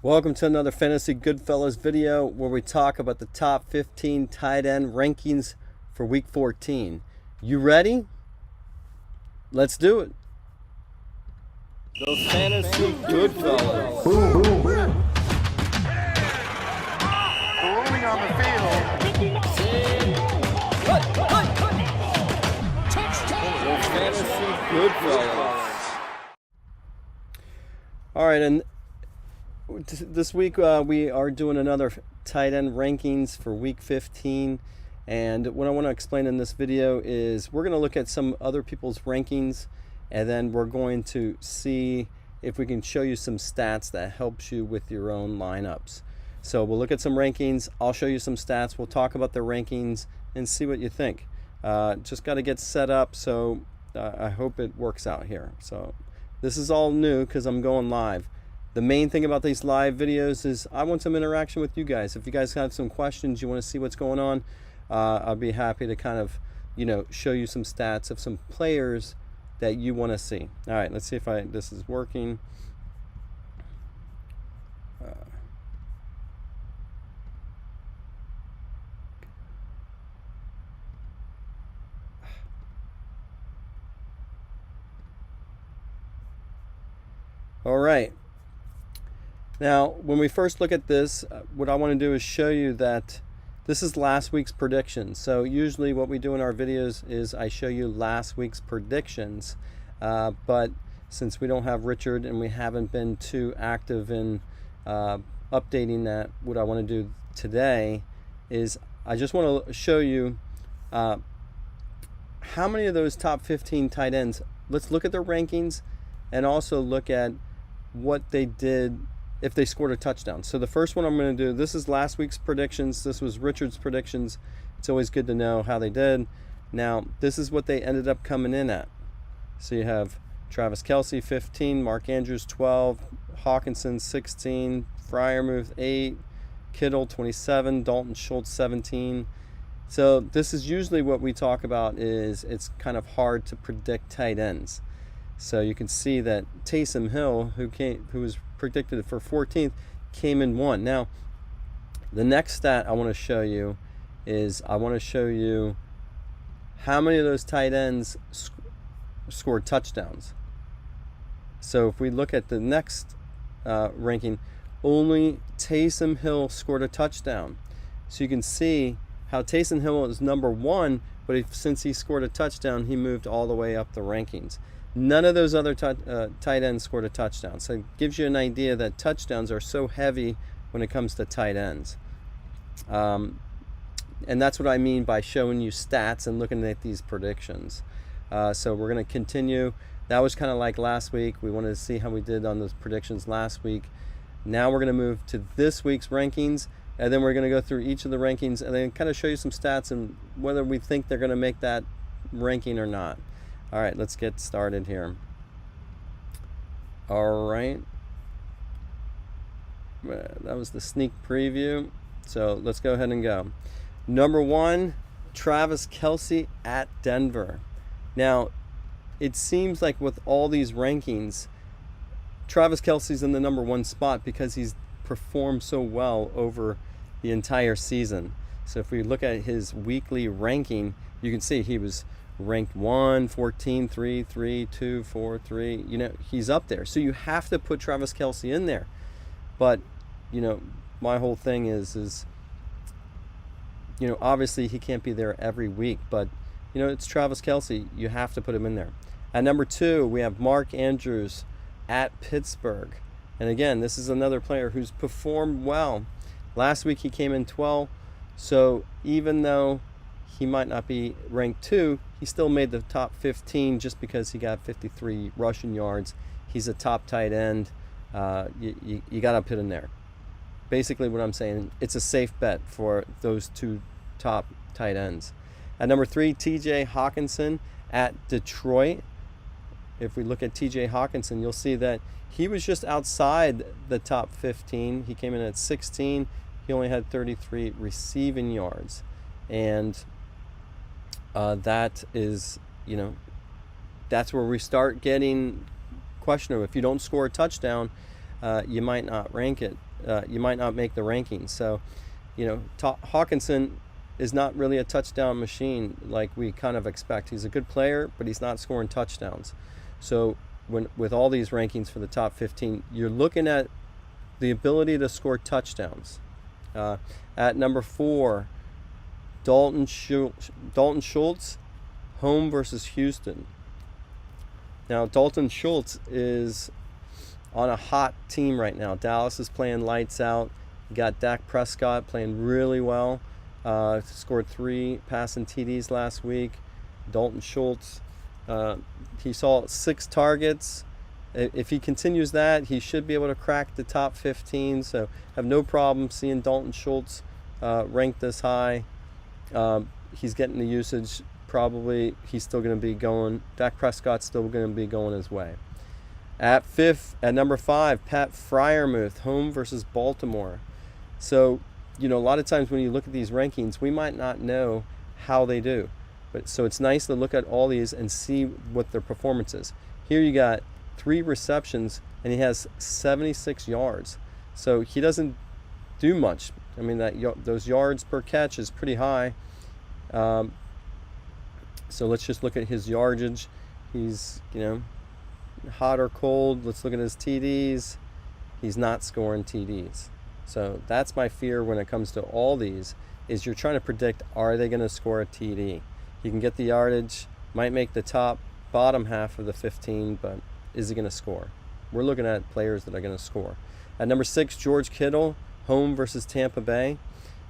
Welcome to another Fantasy Goodfellas video where we talk about the top 15 tight end rankings for week 14. You ready? Let's do it. The Fantasy Goodfellas. Boom, boom, boom. Rolling on the field. The Fantasy Goodfellas. All right, and this week we are doing another tight end rankings for week 15, and what I want to explain in this video is we're going to look at some other people's rankings, and then we're going to see if we can show you some stats that helps you with your own lineups. So we'll look at some rankings, I'll show you some stats, we'll talk about the rankings and see what you think. Just got to get set up, so I hope it works out here. So this is all new because I'm going live. The main thing about these live videos is I want some interaction with you guys. If you guys have some questions, you want to see what's going on, I'll be happy to kind of, show you some stats of some players that you want to see. All right, let's see if this is working. All right. Now, when we first look at this, what I want to do is show you that this is last week's predictions. So usually what we do in our videos is I show you last week's predictions. But since we don't have Richard and we haven't been too active in updating that, what I want to do today is I just want to show you how many of those top 15 tight ends. Let's look at their rankings and also look at what they did if they scored a touchdown. So the first one I'm going to do, this is last week's predictions. This was Richard's predictions. It's always good to know how they did. Now, this is what they ended up coming in at. So you have Travis Kelce, 15, Mark Andrews, 12, Hawkinson, 16, Freiermuth, 8, Kittle, 27, Dalton Schultz, 17. So this is usually what we talk about is it's kind of hard to predict tight ends. So you can see that Taysom Hill, who was predicted for 14th, came in 1. Now, the next stat I want to show you is I want to show you how many of those tight ends scored touchdowns. So if we look at the next ranking, only Taysom Hill scored a touchdown. So you can see how Taysom Hill is number 1, but since he scored a touchdown, he moved all the way up the rankings. None of those other tight ends scored a touchdown. So it gives you an idea that touchdowns are so heavy when it comes to tight ends. And that's what I mean by showing you stats and looking at these predictions. So we're going to continue. That was kind of like last week. We wanted to see how we did on those predictions last week. Now we're going to move to this week's rankings. And then we're going to go through each of the rankings and then kind of show you some stats and whether we think they're going to make that ranking or not. All right, let's get started here. All right. That was the sneak preview. So let's go ahead and go. Number 1, Travis Kelce at Denver. Now, it seems like with all these rankings, Travis Kelce's in the number 1 spot because he's performed so well over the entire season. So if we look at his weekly ranking, you can see he was ranked 1, 14, 3, 3, 2, 4, 3. He's up there. So you have to put Travis Kelce in there. But, my whole thing is obviously he can't be there every week. But, it's Travis Kelce. You have to put him in there. At number 2, we have Mark Andrews at Pittsburgh. And again, this is another player who's performed well. Last week he came in 12. So even though he might not be ranked 2, he still made the top 15 just because he got 53 rushing yards. He's a top tight end. You got to put him there. Basically what I'm saying, it's a safe bet for those 2 top tight ends. At number 3, TJ Hawkinson at Detroit. If we look at TJ Hawkinson, you'll see that he was just outside the top 15. He came in at 16. He only had 33 receiving yards. And that is, that's where we start getting questionable. If you don't score a touchdown, you might not rank it. you might not make the rankings. So, Hawkinson is not really a touchdown machine like we kind of expect. He's a good player, but he's not scoring touchdowns. So with all these rankings for the top 15, you're looking at the ability to score touchdowns. At number 4, Dalton Schultz, home versus Houston. Now, Dalton Schultz is on a hot team right now. Dallas is playing lights out. You got Dak Prescott playing really well. Scored 3 passing TDs last week. Dalton Schultz, he saw 6 targets. If he continues that, he should be able to crack the top 15. So have no problem seeing Dalton Schultz ranked this high. He's getting the usage. Probably he's still going to be going. Dak Prescott's still going to be going his way. At number 5, Pat Freiermuth, home versus Baltimore. So, a lot of times when you look at these rankings, we might not know how they do. So it's nice to look at all these and see what their performance is. Here you got 3 receptions, and he has 76 yards. So he doesn't do much. I mean, those yards per catch is pretty high. So let's just look at his yardage. He's, hot or cold. Let's look at his TDs. He's not scoring TDs. So that's my fear when it comes to all these, is you're trying to predict, are they going to score a TD? He can get the yardage, might make the bottom half of the 15, but is he going to score? We're looking at players that are going to score. At number 6, George Kittle, home versus Tampa Bay.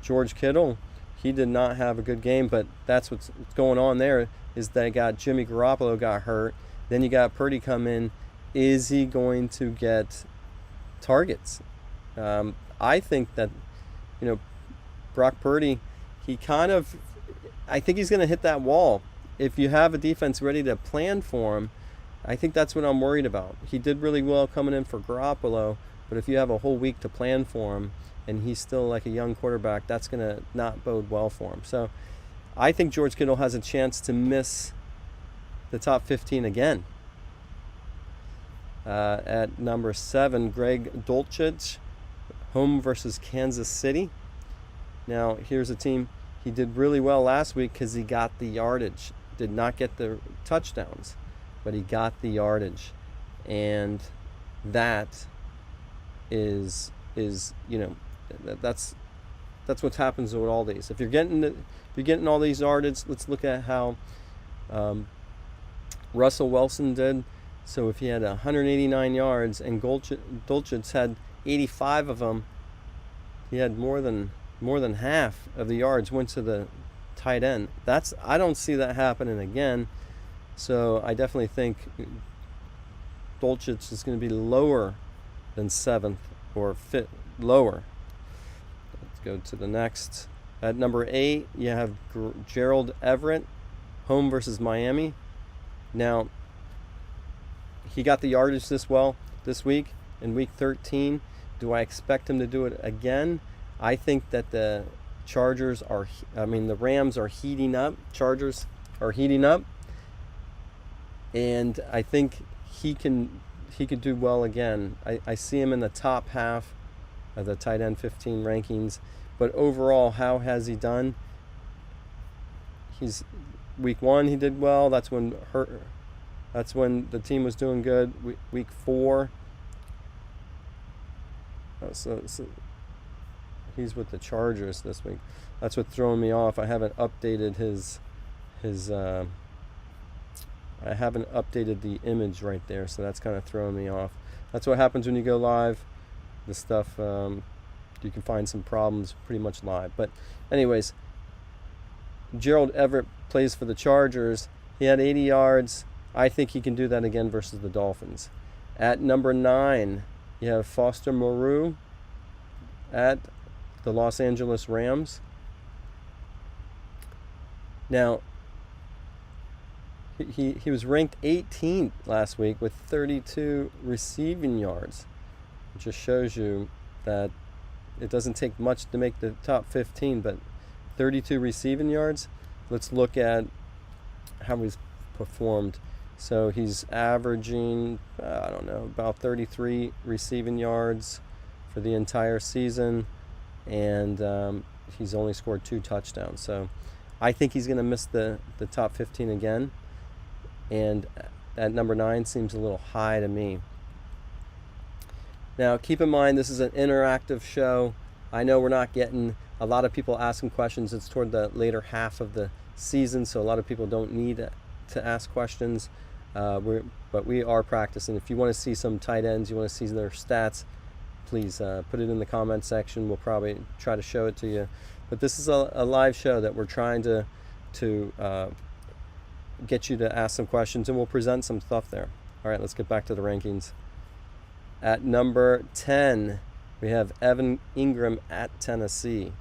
George Kittle, he did not have a good game, but that's what's going on there, is they got Jimmy Garoppolo got hurt. Then you got Purdy come in. Is he going to get targets? I think that, Brock Purdy, I think he's going to hit that wall. If you have a defense ready to plan for him, I think that's what I'm worried about. He did really well coming in for Garoppolo, but if you have a whole week to plan for him and he's still like a young quarterback, that's going to not bode well for him. So I think George Kittle has a chance to miss the top 15 again. At number 7, Greg Dolce, home versus Kansas City. Now, here's a team. He did really well last week because he got the yardage. Did not get the touchdowns, but he got the yardage. And that is that's what happens with all these. If you're getting all these yardage, let's look at how Russell Wilson did. So if he had 189 yards and Dolce had 85 of them, he had more than half of the yards went to the tight end. I don't see that happening again. So I definitely think Dolce is going to be lower than 7th or 5th, lower. Let's go to the next. At number 8, you have Gerald Everett, home versus Miami. Now, he got the yardage this week in week 13. Do I expect him to do it again? I think that the Rams are heating up. Chargers are heating up. And I think he could do well again. I see him in the top half of the tight end 15 rankings. But overall, how has he done? Week 1 he did well. That's when the team was doing good. Week 4. So he's with the Chargers this week. That's what's throwing me off. I haven't updated I haven't updated the image right there, so that's kind of throwing me off. That's what happens when you go live. The stuff, you can find some problems pretty much live. But anyways, Gerald Everett plays for the Chargers. He had 80 yards. I think he can do that again versus the Dolphins. At number 9, you have Foster Moreau at the Los Angeles Rams. Now, he was ranked 18th last week with 32 receiving yards. It just shows you that it doesn't take much to make the top 15, but 32 receiving yards. Let's look at how he's performed. So he's averaging, about 33 receiving yards for the entire season, and he's only scored 2 touchdowns. So I think he's going to miss the top 15 again, and at number 9 seems a little high to me. Now keep in mind, this is an interactive show. I know we're not getting a lot of people asking questions. It's toward the later half of the season, so a lot of people don't need to ask questions, but we are practicing. If you want to see some tight ends, you want to see their stats, please put it in the comment section. We'll probably try to show it to you. But this is a live show that we're trying to get you to ask some questions, and we'll present some stuff there. All right, let's get back to the rankings. At number 10, we have Evan Ingram at Tennessee.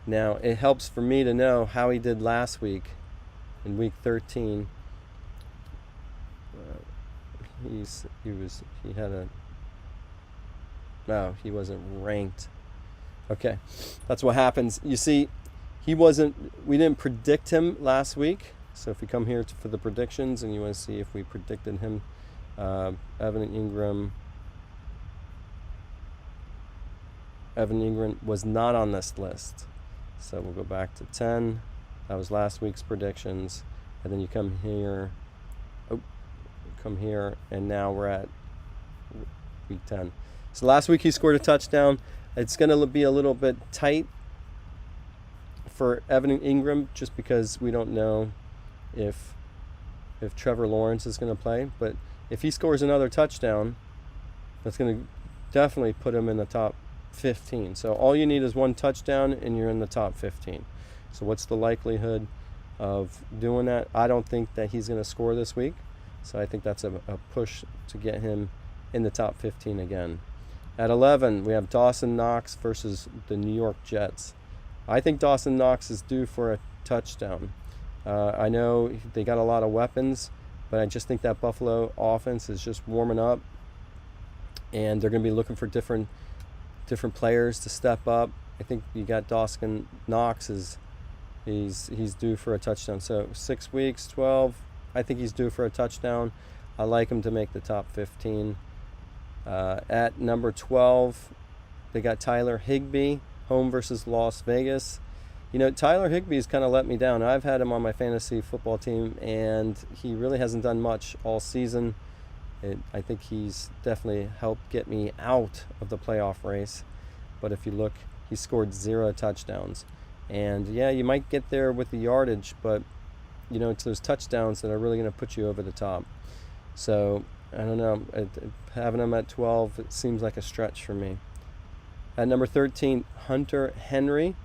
Now, it helps for me to know how he did last week in week 13. He wasn't ranked. Okay, that's what happens. You see, we didn't predict him last week. So if you come here for the predictions and you want to see if we predicted him, Evan Ingram was not on this list. So we'll go back to 10. That was last week's predictions. And then you come here, and now we're at week 10. So last week he scored a touchdown. It's going to be a little bit tight for Evan Ingram just because we don't know if Trevor Lawrence is going to play. But if he scores another touchdown, that's going to definitely put him in the top 15. So all you need is 1 touchdown and you're in the top 15. So what's the likelihood of doing that? I don't think that he's going to score this week. So I think that's a push to get him in the top 15 again. At 11, we have Dawson Knox versus the New York Jets. I think Dawson Knox is due for a touchdown. I know they got a lot of weapons, but I just think that Buffalo offense is just warming up, and they're going to be looking for different players to step up. I think you got Dawson Knox he's due for a touchdown. So 6 weeks, 12. I think he's due for a touchdown. I like him to make the top 15. At number 12, they got Tyler Higbee, home versus Las Vegas. You know, Tyler Higbee's kind of let me down. I've had him on my fantasy football team, and he really hasn't done much all season. I think he's definitely helped get me out of the playoff race. But if you look, he scored 0 touchdowns. And yeah, you might get there with the yardage, but you know, it's those touchdowns that are really going to put you over the top. So I don't know. Having him at 12, it seems like a stretch for me. At number 13, Hunter Henry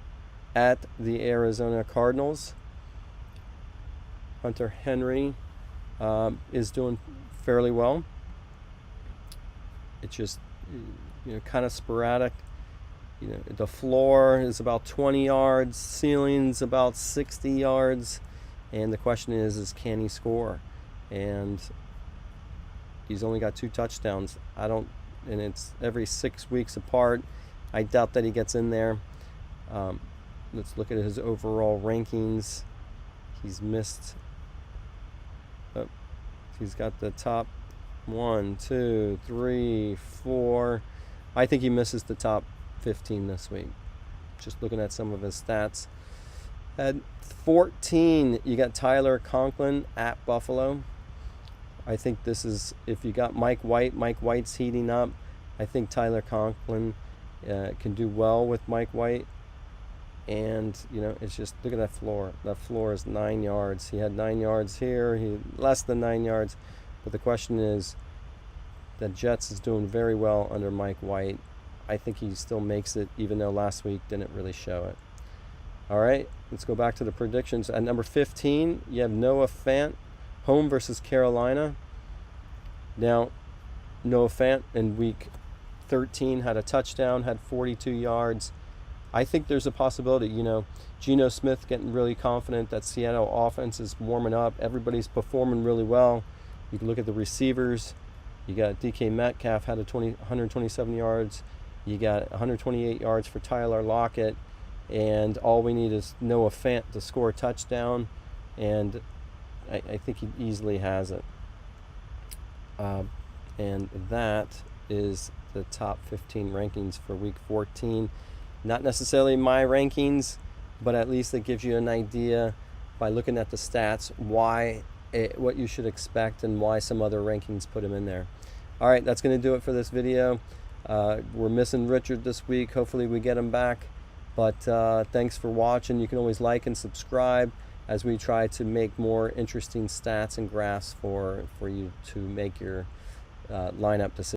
at the Arizona Cardinals. Hunter Henry is doing fairly well. It's just, you know, kind of sporadic. You know, the floor is about 20 yards, ceiling's about 60 yards, and the question is can he score? And he's only got 2 touchdowns. And it's every 6 weeks apart. I doubt that he gets in there. Let's look at his overall rankings. He's missed. He's got the top 1, 2, 3, 4. I think he misses the top 15 this week. Just looking at some of his stats. At 14, you got Tyler Conklin at Buffalo. I think this is, if you got Mike White's heating up. I think Tyler Conklin can do well with Mike White. And, you know, it's just, look at that floor. That floor is 9 yards. He had 9 yards here. He less than 9 yards. But the question is, the Jets is doing very well under Mike White. I think he still makes it, even though last week didn't really show it. All right, let's go back to the predictions. At number 15, you have Noah Fant, home versus Carolina. Now, Noah Fant in week 13 had a touchdown, had 42 yards. I think there's a possibility, you know, Geno Smith getting really confident that Seattle offense is warming up. Everybody's performing really well. You can look at the receivers. You got DK Metcalf had 127 yards. You got 128 yards for Tyler Lockett. And all we need is Noah Fant to score a touchdown. And I think he easily has it. And that is the top 15 rankings for week 14. Not necessarily my rankings, but at least it gives you an idea by looking at the stats what you should expect and why some other rankings put him in there. All right, that's going to do it for this video. We're missing Richard this week. Hopefully we get him back. But thanks for watching. You can always like and subscribe as we try to make more interesting stats and graphs for you to make your lineup decisions.